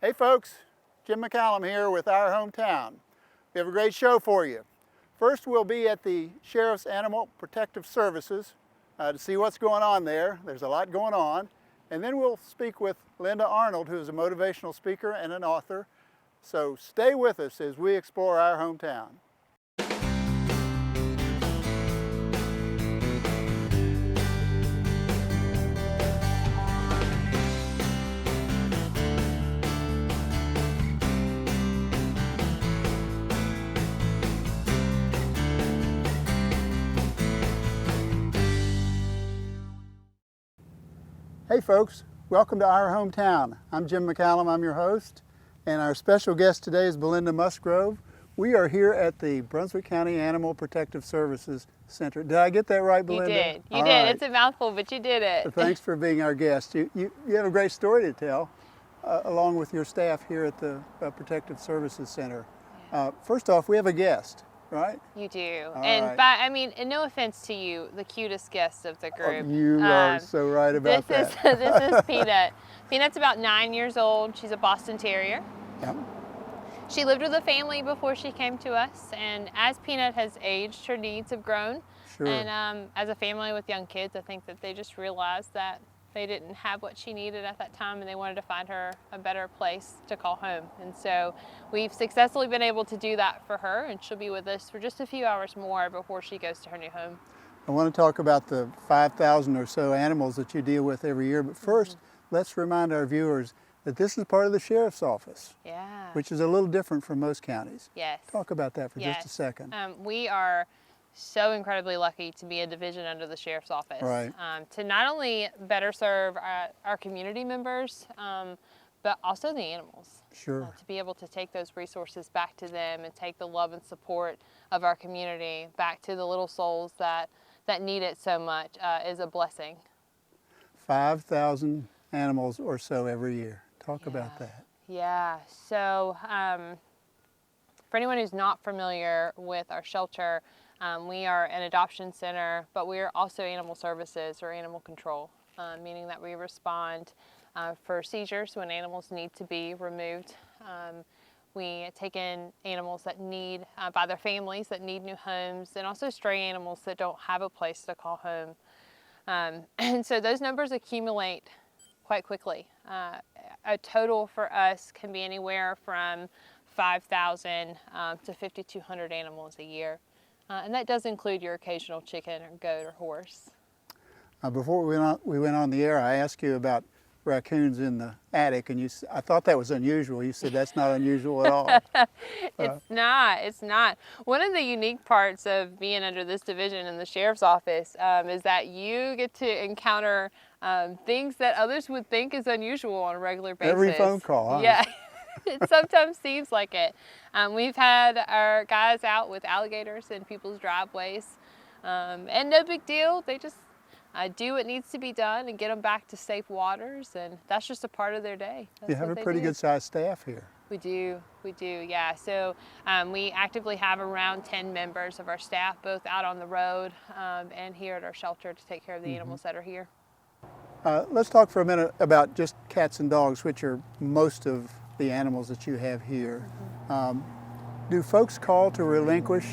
Hey folks, Jim McCallum here with Our Hometown. We have a great show for you. First we'll be at the Sheriff's Animal Protective Services to see what's going on there. There's a lot going on. And then we'll speak with Linda Arnold, who is a motivational speaker and an author. So stay with us as we explore our hometown. Hey folks, welcome to Our Hometown. I'm Jim McCallum, I'm your host, and our special guest today is Belinda Musgrove. We are here at the Brunswick County Animal Protective Services Center. Did I get that right, Belinda? You did. You All did. right. It's a mouthful, but you did it. Thanks for being our guest. You have a great story to tell, along with your staff here at the Protective Services Center. First off, we have a guest, right? You do. All and right. I mean, and no offense to you, the cutest guest of the group. You are so right about that. This is Peanut. Peanut's about 9 years old. She's a Boston Terrier. Yep. She lived with a family before she came to us, and as Peanut has aged, her needs have grown. Sure. And as a family with young kids, I think that they just realized that they didn't have what she needed at that time, and they wanted to find her a better place to call home. And so we've successfully been able to do that for her, and she'll be with us for just a few hours more before she goes to her new home. I want to talk about the 5,000 or so animals that you deal with every year, but first, let's remind our viewers that this is part of the Sheriff's Office, Yeah. which is a little different from most counties. Yes. Talk about that for Yes. just a second. We are so incredibly lucky to be a division under the Sheriff's Office. Right. To not only better serve our community members, but also the animals. Sure. To be able to take those resources back to them and take the love and support of our community back to the little souls that need it so much is a blessing. 5,000 animals or so every year. Talk about that. Yeah, so for anyone who's not familiar with our shelter, we are an adoption center, but we are also animal services or animal control, meaning that we respond for seizures when animals need to be removed. We take in animals that need, by their families, that need new homes, and also stray animals that don't have a place to call home. And so those numbers accumulate quite quickly. A total for us can be anywhere from 5,000 to 5,200 animals a year. And that does include your occasional chicken or goat or horse. Before we went on the air, I asked you about raccoons in the attic, and I thought that was unusual. You said that's not unusual at all. It's not. One of the unique parts of being under this division in the Sheriff's Office is that you get to encounter things that others would think is unusual on a regular basis. Every phone call, huh? Yeah, it sometimes seems like it. We've had our guys out with alligators in people's driveways, and no big deal. They just do what needs to be done and get them back to safe waters, and that's just a part of their day. That's You have a pretty good sized staff here. We do, yeah. So we actively have around 10 members of our staff, both out on the road and here at our shelter to take care of the animals that are here. Let's talk for a minute about just cats and dogs, which are most of the animals that you have here. Do folks call to relinquish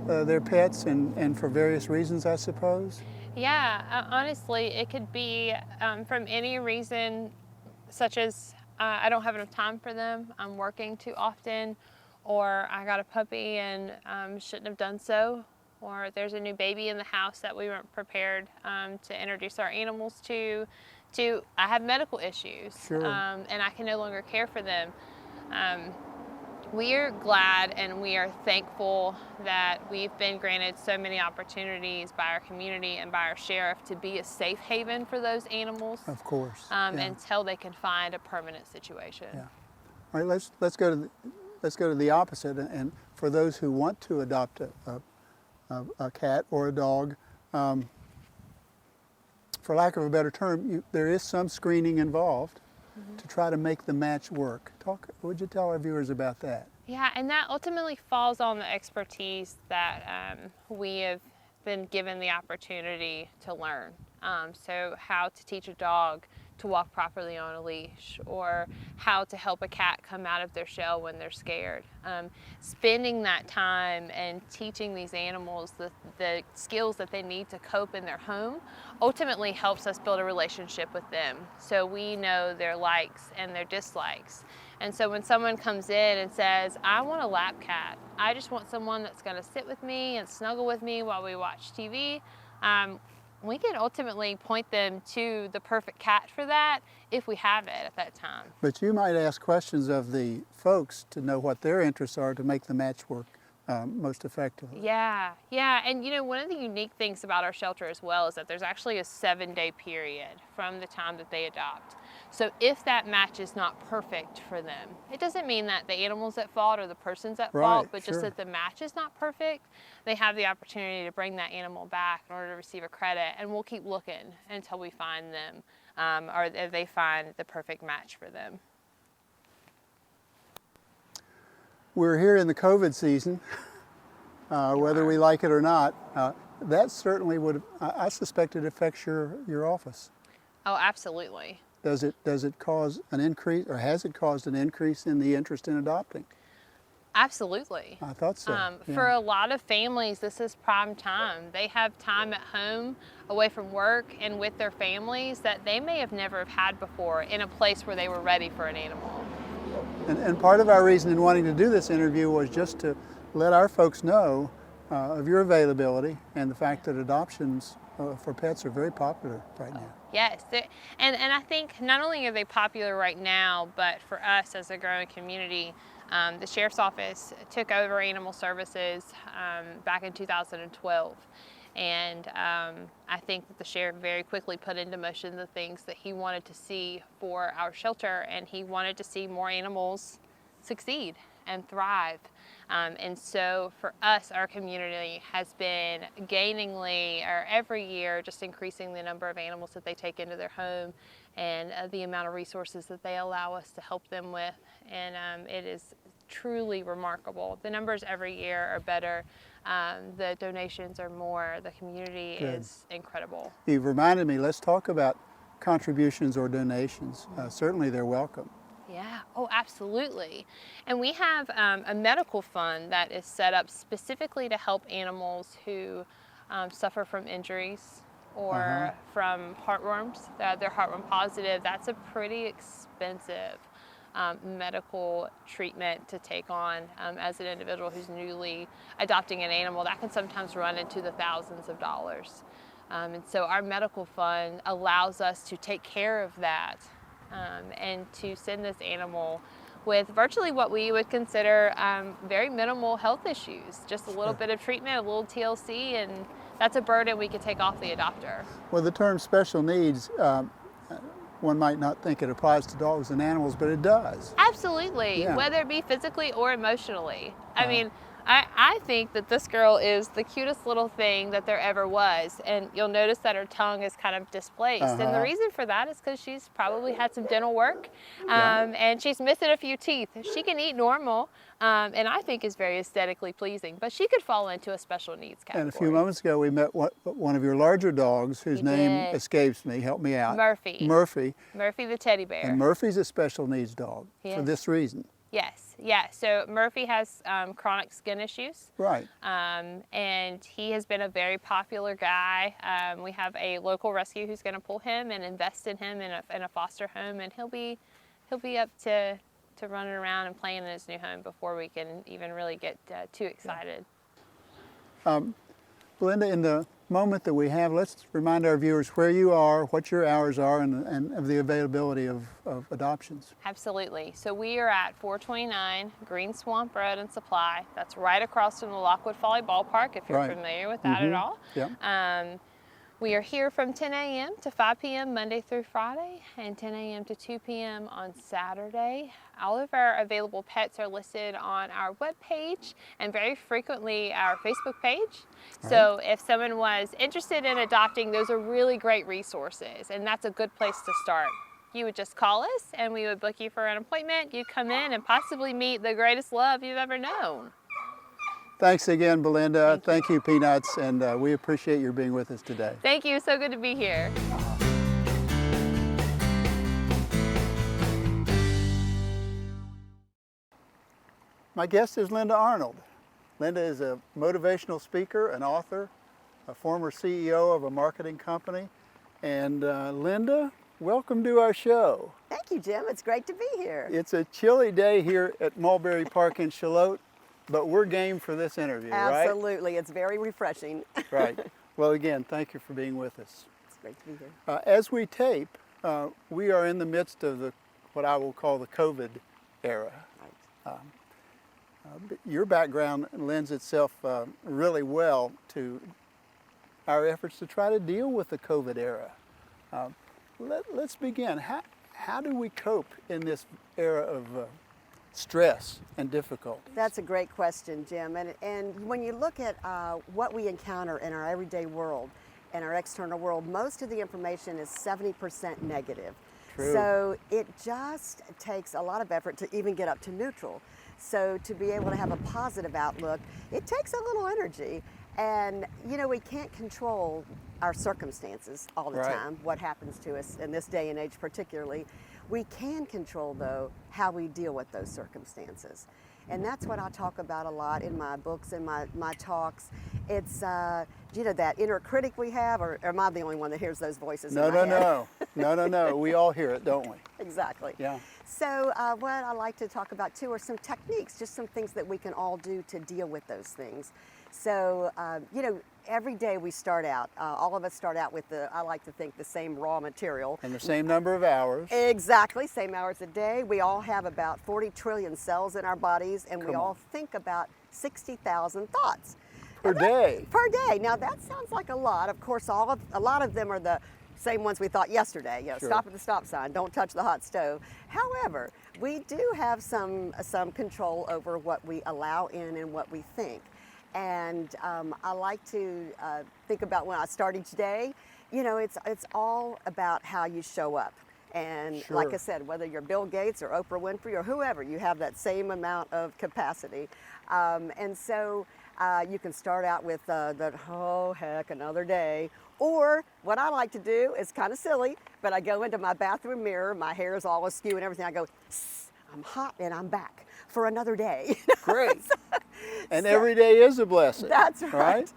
their pets and for various reasons, I suppose? Yeah, honestly, it could be from any reason, such as I don't have enough time for them, I'm working too often, or I got a puppy and shouldn't have done so, or there's a new baby in the house that we weren't prepared to introduce our animals to I have medical issues, Sure. and I can no longer care for them. We are glad and we are thankful that we've been granted so many opportunities by our community and by our sheriff to be a safe haven for those animals. Of course. Until they can find a permanent situation. Yeah. All right, let's go to the opposite, and for those who want to adopt a cat or a dog, for lack of a better term, there is some screening involved to try to make the match work. Would you tell our viewers about that? Yeah, and that ultimately falls on the expertise that we have been given the opportunity to learn. So how to teach a dog to walk properly on a leash, or how to help a cat come out of their shell when they're scared. Spending that time and teaching these animals the skills that they need to cope in their home ultimately helps us build a relationship with them, so we know their likes and their dislikes. And so when someone comes in and says, I want a lap cat, I just want someone that's going to sit with me and snuggle with me while we watch TV, we can ultimately point them to the perfect cat for that if we have it at that time. But you might ask questions of the folks to know what their interests are to make the match work most effectively. Yeah, and you know, one of the unique things about our shelter as well is that there's actually a 7-day period from the time that they adopt. So if that match is not perfect for them, it doesn't mean that the animal's at fault or the person's at fault, but just that the match is not perfect, they have the opportunity to bring that animal back in order to receive a credit, and we'll keep looking until we find them, or if they find the perfect match for them. We're here in the COVID season, whether we like it or not. That certainly would, I suspect it affects your office. Oh, absolutely. Does it cause an increase, or has it caused an increase in the interest in adopting? Absolutely. I thought so. Yeah. For a lot of families, this is prime time. They have time at home, away from work, and with their families that they may have never have had before in a place where they were ready for an animal. And part of our reason in wanting to do this interview was just to let our folks know of your availability and the fact that adoptions for pets are very popular right now. Yes, and I think not only are they popular right now, but for us as a growing community, the Sheriff's Office took over Animal Services back in 2012. And I think that the sheriff very quickly put into motion the things that he wanted to see for our shelter, and he wanted to see more animals succeed and thrive. And so for us, our community has been every year, just increasing the number of animals that they take into their home and the amount of resources that they allow us to help them with. And it is truly remarkable. The numbers every year are better. The donations are more. The community is incredible. You've reminded me, let's talk about contributions or donations. Certainly they're welcome. Yeah, oh, absolutely. And we have a medical fund that is set up specifically to help animals who suffer from injuries or from heartworms. They're heartworm positive. That's a pretty expensive medical treatment to take on as an individual who's newly adopting an animal. That can sometimes run into the thousands of dollars. And so our medical fund allows us to take care of that and to send this animal with virtually what we would consider very minimal health issues. Just a little bit of treatment, a little TLC, and that's a burden we could take off the adopter. Well, the term special needs, one might not think it applies to dogs and animals, but it does. Absolutely, whether it be physically or emotionally. I mean, I think that this girl is the cutest little thing that there ever was, and you'll notice that her tongue is kind of displaced, and the reason for that is because she's probably had some dental work, and she's missing a few teeth. She can eat normal, and I think is very aesthetically pleasing, but she could fall into a special needs category. And a few moments ago we met one of your larger dogs whose name escapes me. Help me out. Murphy. Murphy the teddy bear. And Murphy's a special needs dog for this reason. Yes, yeah. So Murphy has chronic skin issues. Right. And he has been a very popular guy. We have a local rescue who's going to pull him and invest in him in a foster home, and he'll be up to running around and playing in his new home before we can even really get too excited. Belinda, in the moment that we have, let's remind our viewers where you are, what your hours are, and of the availability of adoptions. Absolutely. So we are at 429 Green Swamp Road and Supply. That's right across from the Lockwood Folly Ballpark, if you're familiar with that at all. Yeah. We are here from 10 a.m. to 5 p.m. Monday through Friday, and 10 a.m. to 2 p.m. on Saturday. All of our available pets are listed on our webpage and very frequently our Facebook page. So if someone was interested in adopting, those are really great resources, and that's a good place to start. You would just call us and we would book you for an appointment. You'd come in and possibly meet the greatest love you've ever known. Thanks again, Belinda. Thank you, Peanuts, and we appreciate your being with us today. Thank you. So good to be here. My guest is Linda Arnold. Linda is a motivational speaker, an author, a former CEO of a marketing company. And Linda, welcome to our show. Thank you, Jim. It's great to be here. It's a chilly day here at Mulberry Park in Charlotte, but we're game for this interview, right? Absolutely. It's very refreshing. Right. Well, again, thank you for being with us. It's great to be here. As we tape, we are in the midst of what I will call the COVID era. Right. Your background lends itself really well to our efforts to try to deal with the COVID era. Let's begin. How do we cope in this era of stress and difficulty? That's a great question, Jim. And when you look at what we encounter in our everyday world and our external world, most of the information is 70% negative. True. So it just takes a lot of effort to even get up to neutral. So to be able to have a positive outlook, it takes a little energy. And you know, we can't control our circumstances all the Right. time, what happens to us in this day and age particularly. We can control, though, how we deal with those circumstances. And that's what I talk about a lot in my books and my talks. It's, you know, that inner critic we have, or am I the only one that hears those voices in my head? No. We all hear it, don't we? Exactly. Yeah. So what I like to talk about too are some techniques, just some things that we can all do to deal with those things. So, you know, every day we start out, all of us start out with I like to think, the same raw material. And the same number of hours. Exactly, same hours a day. We all have about 40 trillion cells in our bodies, and we Come on. all think about 60,000 thoughts. Per day. Per day. Now that sounds like a lot. Of course, a lot of them are the same ones we thought yesterday. You know, Sure. Stop at the stop sign, don't touch the hot stove. However, we do have some control over what we allow in and what we think. And I like to think about when I start each day, you know, it's all about how you show up. And Sure. like I said, whether you're Bill Gates or Oprah Winfrey or whoever, you have that same amount of capacity. And so you can start out with oh heck, another day. Or what I like to do is kind of silly, but I go into my bathroom mirror, my hair is all askew and everything. I go, I'm hot and I'm back for another day. Great. And every day is a blessing. That's right.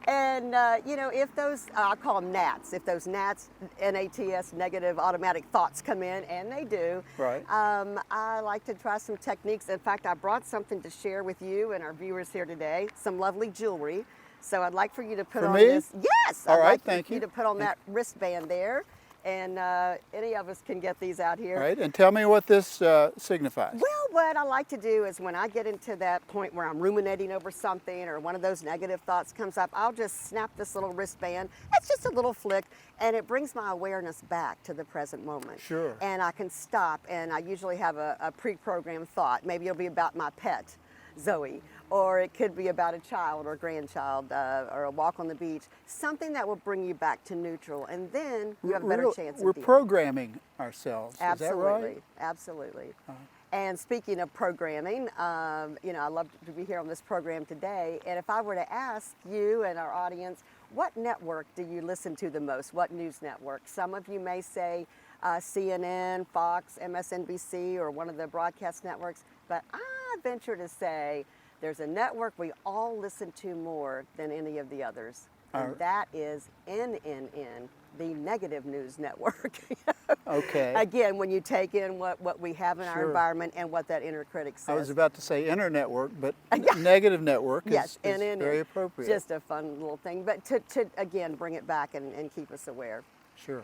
And, you know, if those, I call them gnats, if those gnats, N-A-T-S, negative automatic thoughts come in, and they do, Right. I like to try some techniques. In fact, I brought something to share with you and our viewers here today, some lovely jewelry. So I'd like for you to put For on me? this. Yes! All I'd right, like thank you you. to put on that wristband there. And any of us can get these out here. Right. And tell me what this signifies. Well, what I like to do is when I get into that point where I'm ruminating over something or one of those negative thoughts comes up, I'll just snap this little wristband. It's just a little flick, and it brings my awareness back to the present moment. Sure. And I can stop, and I usually have a pre-programmed thought. Maybe it'll be about my pet, Zoe, or it could be about a child or grandchild or a walk on the beach, something that will bring you back to neutral, and then you have a better chance of We're dealing. programming ourselves. Absolutely, Is that right? absolutely. And speaking of programming, you know, I love to be here on this program today. And if I were to ask you and our audience, what network do you listen to the most? What news network? Some of you may say CNN, Fox, MSNBC, or one of the broadcast networks. But I venture to say there's a network we all listen to more than any of the others. And that is NNN, the negative news network. Okay. Again, when you take in what we have in our Sure. environment and what that inner critic says. I was about to say inner network, but negative network is NNN, very appropriate. Just a fun little thing, but to again, bring it back and keep us aware. Sure.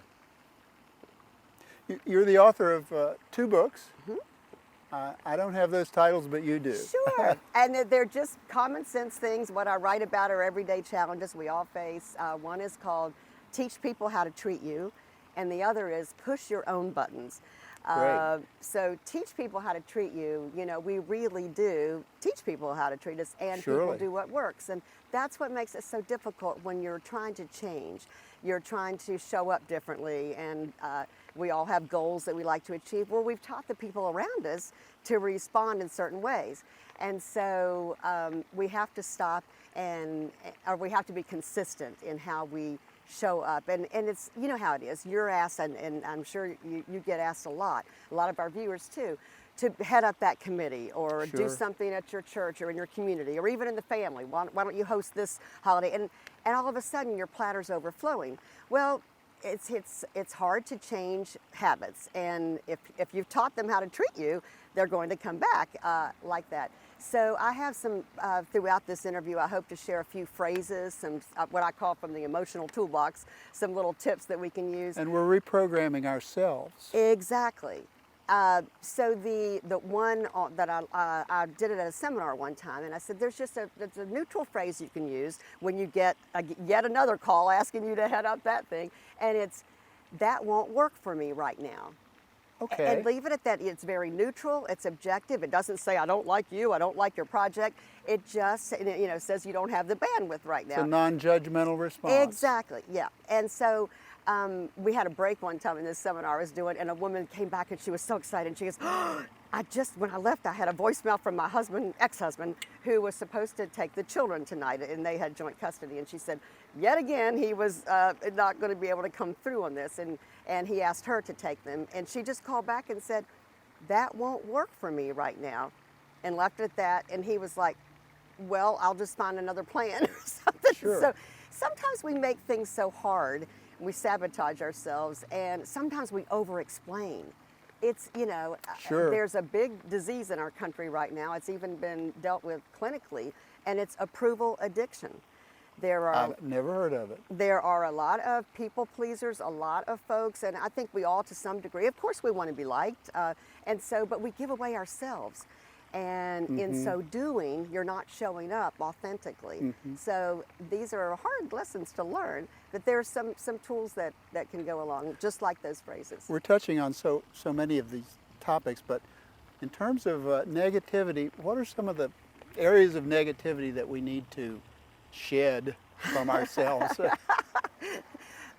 You're the author of 2 books. I don't have those titles, but you do. Sure. And they're just common sense things. What I write about are everyday challenges we all face. One is called Teach People How to Treat You, and the other is Push Your Own Buttons. Great. So teach people how to treat you. You know, we really do teach people how to treat us, and Surely. people do what works. And that's what makes it so difficult when you're trying to change. You're trying to show up differently, and we all have goals that we like to achieve. Well, we've taught the people around us to respond in certain ways. And so we have to stop or we have to be consistent in how we show up. And it's, you know how it is. You're asked, and I'm sure you get asked a lot of our viewers too, to head up that committee or Sure. do something at your church or in your community or even in the family. Why don't you host this holiday? And all of a sudden your platter's overflowing. Well, it's hard to change habits, and if you've taught them how to treat you, they're going to come back like that. So I have some, throughout this interview, I hope to share a few phrases, some what I call from the emotional toolbox, some little tips that we can use. And we're reprogramming ourselves. Exactly. So the one that I did it at a seminar one time, and I said there's a neutral phrase you can use when you get yet another call asking you to head up that thing, and it's, "That won't work for me right now." Okay. And leave it at that. It's very neutral. It's objective. It doesn't say I don't like you. I don't like your project. It just says you don't have the bandwidth right now. It's a non-judgmental response. Exactly. Yeah. And so we had a break one time in this seminar I was doing, and a woman came back and she was so excited. And she goes, "Oh, when I left, I had a voicemail from my ex-husband, who was supposed to take the children tonight, and they had joint custody." And she said, yet again, he was not going to be able to come through on this, and he asked her to take them. And she just called back and said, "That won't work for me right now," and left it at that. And he was like, "Well, I'll just find another plan," or something. Sure. So sometimes we make things so hard, we sabotage ourselves, and sometimes we over-explain. It's, Sure. there's a big disease in our country right now. It's even been dealt with clinically, and it's approval addiction. I've never heard of it. There are a lot of people pleasers, a lot of folks, and I think we all, to some degree, of course we want to be liked, but we give away ourselves. And in so doing, you're not showing up authentically. So these are hard lessons to learn, but there's some tools that can go along, just like those phrases. We're touching on so many of these topics, but in terms of negativity, what are some of the areas of negativity that we need to shed from ourselves?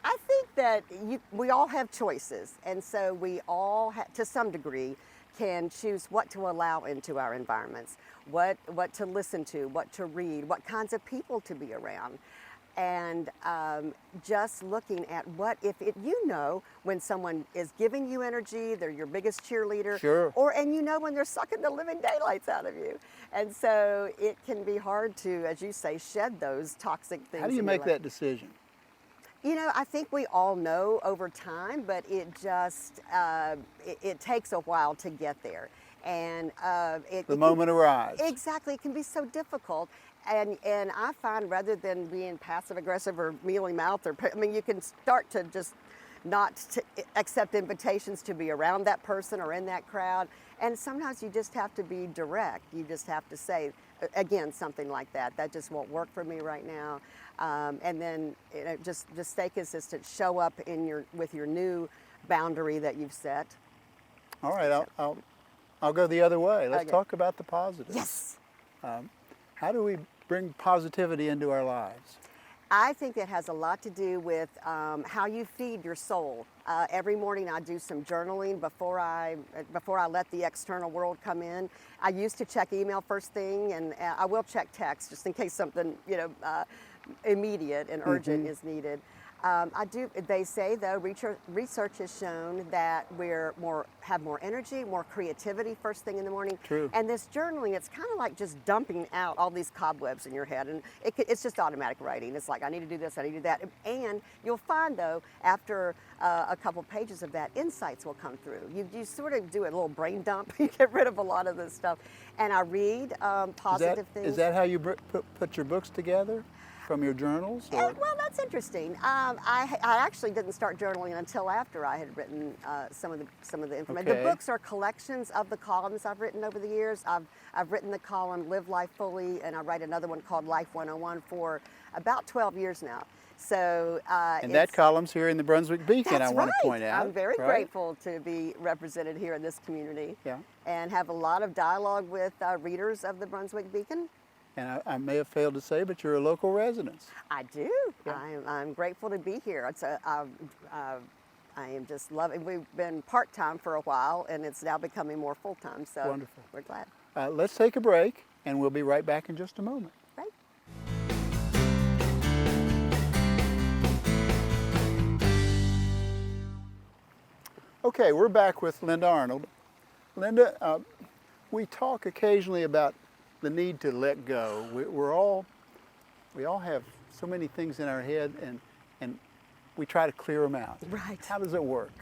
I think that we all have choices, and so we all, to some degree, can choose what to allow into our environments, what to listen to, what to read, what kinds of people to be around. And just looking at when someone is giving you energy, they're your biggest cheerleader, Sure. and when they're sucking the living daylights out of you. And so it can be hard to, as you say, shed those toxic things. How do you in your make life. that decision? I think we all know over time, but it just, it takes a while to get there. And The moment arrives. Exactly, it can be so difficult. And I find, rather than being passive aggressive or mealy mouthed, you can start to just not accept invitations to be around that person or in that crowd. And sometimes you just have to be direct. You just have to say, again, something like that just won't work for me right now. And then just stay consistent. Show up with your new boundary that you've set. All right, I'll go the other way. Let's Okay. talk about the positives. Yes. How do we bring positivity into our lives? I think it has a lot to do with how you feed your soul. Every morning I do some journaling before I let the external world come in. I used to check email first thing, and I will check text just in case something immediate and urgent is needed. I do. They say, though, research has shown that have more energy, more creativity first thing in the morning. True. And this journaling, it's kind of like just dumping out all these cobwebs in your head, and it's just automatic writing. It's like, I need to do this, I need to do that, and you'll find, though, after a couple pages of that, insights will come through. You sort of do a little brain dump. You get rid of a lot of this stuff, and I read positive things. Is that how you put your books together? From your journals? Or? Well, that's interesting. I actually didn't start journaling until after I had written some of the information. Okay. The books are collections of the columns I've written over the years. I've written the column Live Life Fully, and I write another one called Life 101 for about 12 years now. So and that column's here in the Brunswick Beacon, that's I want right. to point out. I'm very right? grateful to be represented here in this community. Yeah. And have a lot of dialogue with readers of the Brunswick Beacon. And I may have failed to say, but you're a local resident. I do. Yeah. I'm grateful to be here. I am just loving. We've been part-time for a while, and it's now becoming more full-time. So Wonderful. We're glad. Let's take a break, and we'll be right back in just a moment. Right. Okay, we're back with Linda Arnold. Linda, we talk occasionally about the need to let go. We all have so many things in our head, and we try to clear them out. Right. How does it work?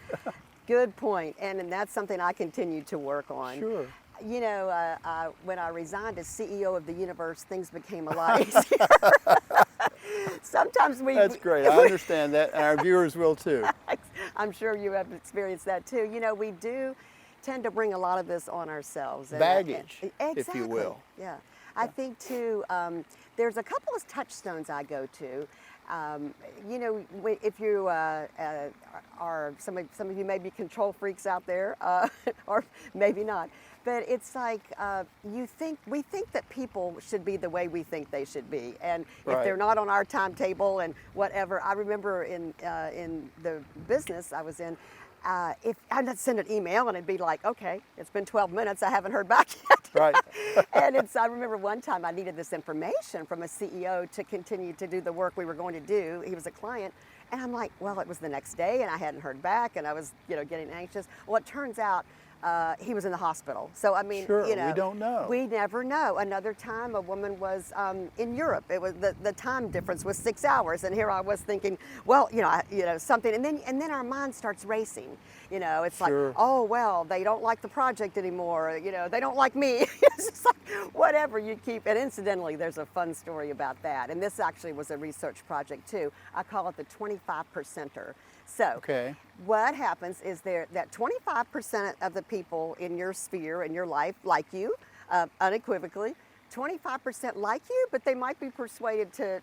Good point, and that's something I continue to work on. Sure. You know, when I resigned as CEO of the universe, things became a lot easier. Sometimes That's great. I understand that, and our viewers will too. I'm sure you have experienced that too. You know, we do tend to bring a lot of this on ourselves. Baggage, exactly. if you will. Yeah. I think too, there's a couple of touchstones I go to. You know, if you are, some of you may be control freaks out there, or maybe not. But it's like we think that people should be the way we think they should be, and Right. if they're not on our timetable and whatever. I remember in the business I was in, if I'd send an email and it'd be like, okay, it's been 12 minutes, I haven't heard back yet. Right. And I remember one time I needed this information from a CEO to continue to do the work we were going to do. He was a client. And I'm like, well, it was the next day and I hadn't heard back and I was, getting anxious. Well, it turns out he was in the hospital. So, I mean, Sure, we don't know. We never know. Another time a woman was in Europe. It was the time difference was 6 hours. And here I was thinking, well, something. And then our mind starts racing. It's Sure. like, oh, well, they don't like the project anymore. They don't like me. It's just like whatever you keep. And incidentally, there's a fun story about that. And this actually was a research project too. I call it the 25%er. So Okay. what happens is that 25% of the people in your sphere, in your life, like you, unequivocally. 25% like you, but they might be persuaded to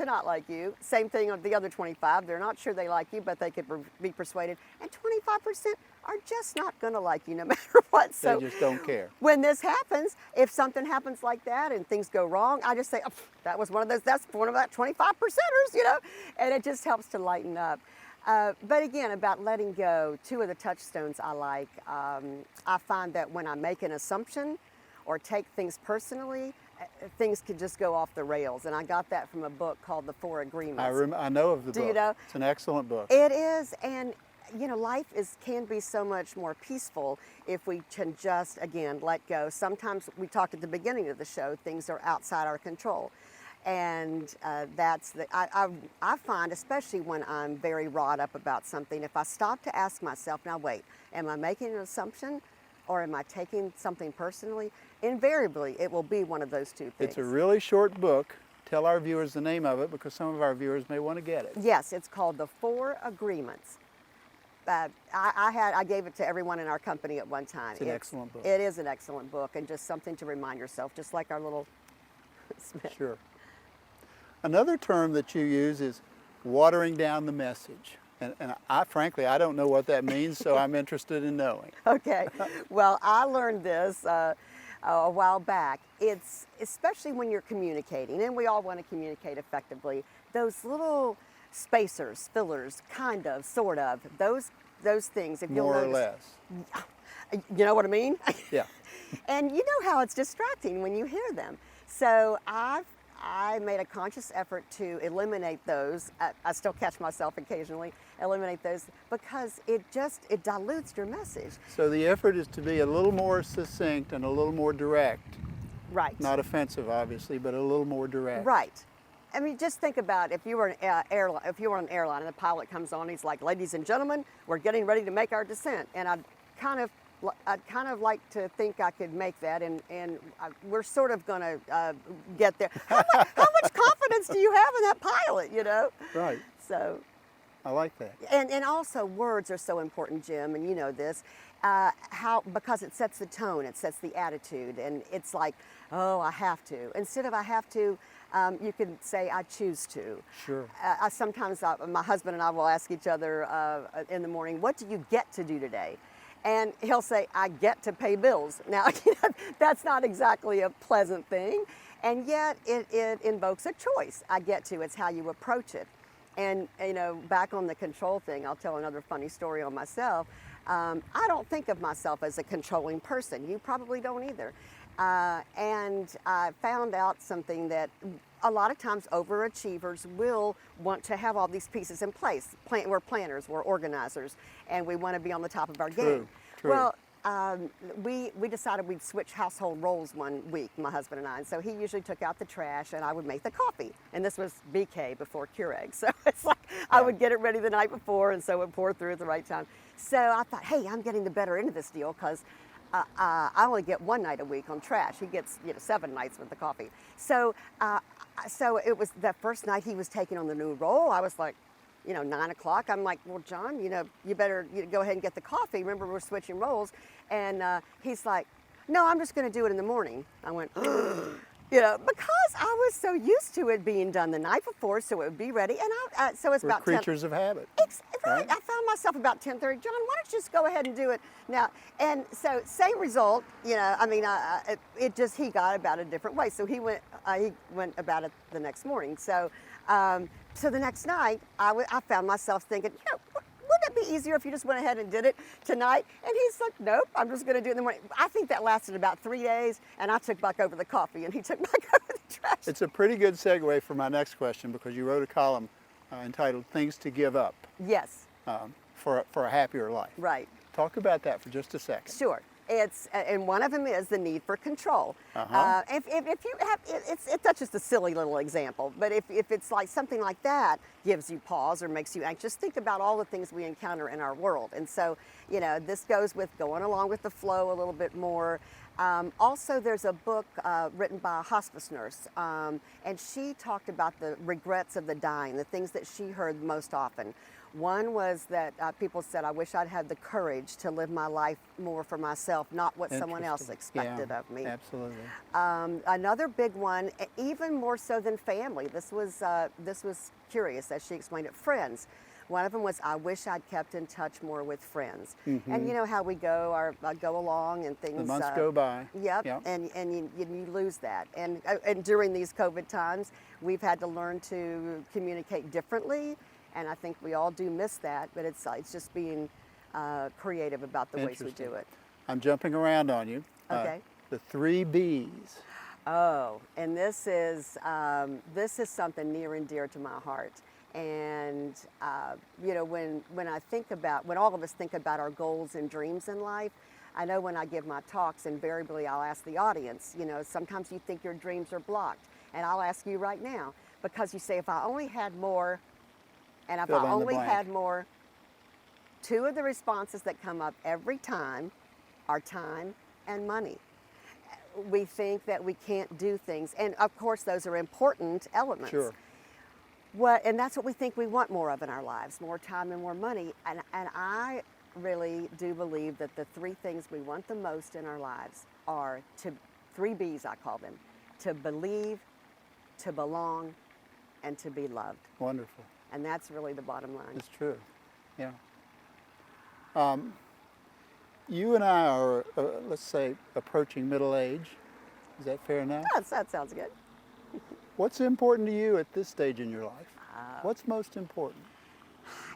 not like you. Same thing of the other 25. They're not sure they like you, but they could be persuaded. And 25% are just not going to like you no matter what. So They just don't care. when this happens, if something happens like that and things go wrong, I just say, oh, that was one of those. That's one of that 25%ers, and it just helps to lighten up. But again, about letting go, two of the touchstones I like. I find that when I make an assumption or take things personally, things could just go off the rails. And I got that from a book called The Four Agreements. I know of the book. Do you know? It's an excellent book. It is, and life can be so much more peaceful if we can just, again, let go. Sometimes, we talked at the beginning of the show, things are outside our control. And I find, especially when I'm very wrought up about something, if I stop to ask myself, now wait, am I making an assumption or am I taking something personally? Invariably, it will be one of those two things. It's a really short book. Tell our viewers the name of it because some of our viewers may want to get it. Yes, it's called The Four Agreements. I gave it to everyone in our company at one time. It's an excellent book. It is an excellent book, and just something to remind yourself, just like our little Smith. Sure. Another term that you use is watering down the message. And frankly, I don't know what that means, so I'm interested in knowing. Okay. Well, I learned this a while back. It's especially when you're communicating, and we all want to communicate effectively, those little spacers, fillers, kind of, sort of, those things, if you'll More or notice. less. You know what I mean? Yeah. And you know how it's distracting when you hear them. So I made a conscious effort to eliminate those. I still catch myself occasionally eliminate those because it dilutes your message. So the effort is to be a little more succinct and a little more direct. Right. Not offensive, obviously, but a little more direct. Right. I mean, just think about if you were an airline. If you were on an airline and the pilot comes on, he's like, "Ladies and gentlemen, we're getting ready to make our descent." And I'd kind of like to think I could make that, and we're sort of going to get there. How much confidence do you have in that pilot? Right. So. I like that. And also words are so important, Jim, and you know this. Because it sets the tone, it sets the attitude, and it's like, oh, I have to. Instead of I have to, you can say I choose to. Sure. Sometimes my husband and I will ask each other in the morning, what do you get to do today? And he'll say, I get to pay bills. Now, that's not exactly a pleasant thing, and yet it invokes a choice. I get to, it's how you approach it. And, back on the control thing, I'll tell another funny story on myself. I don't think of myself as a controlling person. You probably don't either. And I found out something that a lot of times overachievers will want to have all these pieces in place. We're planners, we're organizers, and we want to be on the top of our game. True. Well, we decided we'd switch household roles one week, my husband and I. And so he usually took out the trash and I would make the coffee. And this was BK before Keurig. So it's like I would get it ready the night before and so it would pour through at the right time. So I thought, hey, I'm getting the better end of this deal because I only get one night a week on trash. He gets 7 nights with the coffee. So so it was the first night he was taking on the new role. I was like, 9 o'clock. I'm like, well, John, you better go ahead and get the coffee. Remember, we're switching roles. And he's like, no, I'm just going to do it in the morning. I went, because I was so used to it being done the night before, so it would be ready. And so it's We're about creatures of habit. Right. I found myself about 10:30. John, why don't you just go ahead and do it now? And so same result. He got about it a different way. So he went about it the next morning. So so the next night, I found myself thinking, wouldn't it be easier if you just went ahead and did it tonight? And he's like, nope, I'm just going to do it in the morning. I think that lasted about 3 days, and I took back over the coffee, and he took back over the trash. It's a pretty good segue for my next question because you wrote a column entitled Things to Give Up Yes. For a happier life. Right. Talk about that for just a second. Sure. It's and one of them is the need for control. If you have, it touches a silly little example, but if it's like something like that gives you pause or makes you anxious, think about all the things we encounter in our world. And so, this goes with going along with the flow a little bit more. Also, there's a book written by a hospice nurse, and she talked about the regrets of the dying, the things that she heard most often. One was that people said, I wish I'd had the courage to live my life more for myself, not what someone else expected of me. Absolutely. Another big one, even more so than family, this was curious, as she explained it, friends. One of them was, I wish I'd kept in touch more with friends. Mm-hmm. And you know how we go along and things. The months go by. Yep, Yep. and you lose that. And during these COVID times, we've had to learn to communicate differently. And I think we all do miss that, but it's just being creative about the ways we do it. I'm jumping around on you. Okay. The 3 B's. Oh, and this is something near and dear to my heart. And when I think about, when all of us think about our goals and dreams in life, I know when I give my talks, invariably I'll ask the audience, sometimes you think your dreams are blocked. And I'll ask you right now, because you say, if I only had more, and if I only had more, 2 of the responses that come up every time are time and money. We think that we can't do things, and of course those are important elements. Sure. And that's what we think we want more of in our lives, more time and more money. And I really do believe that the 3 things we want the most in our lives are 3 B's, I call them: to believe, to belong, and to be loved. Wonderful. And that's really the bottom line. It's true. Yeah. You and I are, let's say, approaching middle age. Is that fair enough? Yes, that sounds good. What's important to you at this stage in your life? What's most important?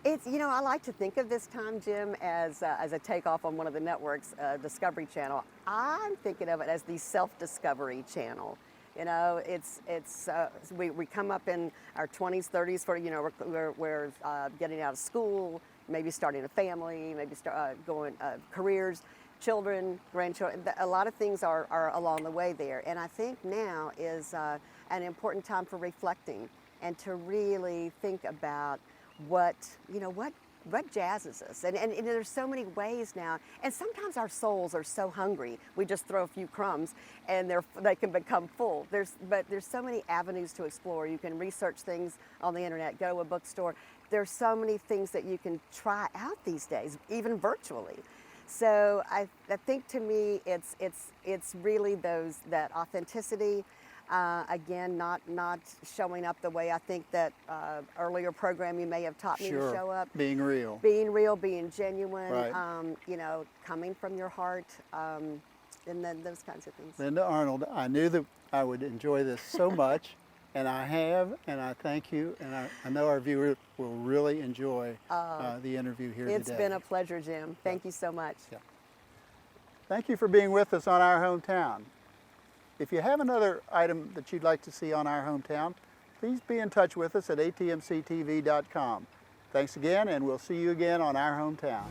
It's, I like to think of this time, Jim, as a takeoff on one of the networks, Discovery Channel. I'm thinking of it as the self-discovery channel. We come up in our 20s, 30s for, we're getting out of school, maybe starting a family, maybe going careers, children, grandchildren. A lot of things are along the way there. And I think now is an important time for reflecting and to really think about what jazzes us. And there's so many ways now. And sometimes our souls are so hungry, we just throw a few crumbs and they can become full. But there's so many avenues to explore. You can research things on the internet, go to a bookstore. There's so many things that you can try out these days, even virtually. So I think to me, it's really that authenticity. Again, not showing up the way I think that earlier program you may have taught me to show up. Being real. Being real, being genuine, Right. Coming from your heart, and then those kinds of things. Linda Arnold, I knew that I would enjoy this so much, and I have, and I thank you, and I know our viewers will really enjoy the interview here today. It's been a pleasure, Jim. Thank you so much. Yeah. Thank you for being with us on Our Hometown. If you have another item that you'd like to see on Our Hometown, please be in touch with us at atmctv.com. Thanks again, and we'll see you again on Our Hometown.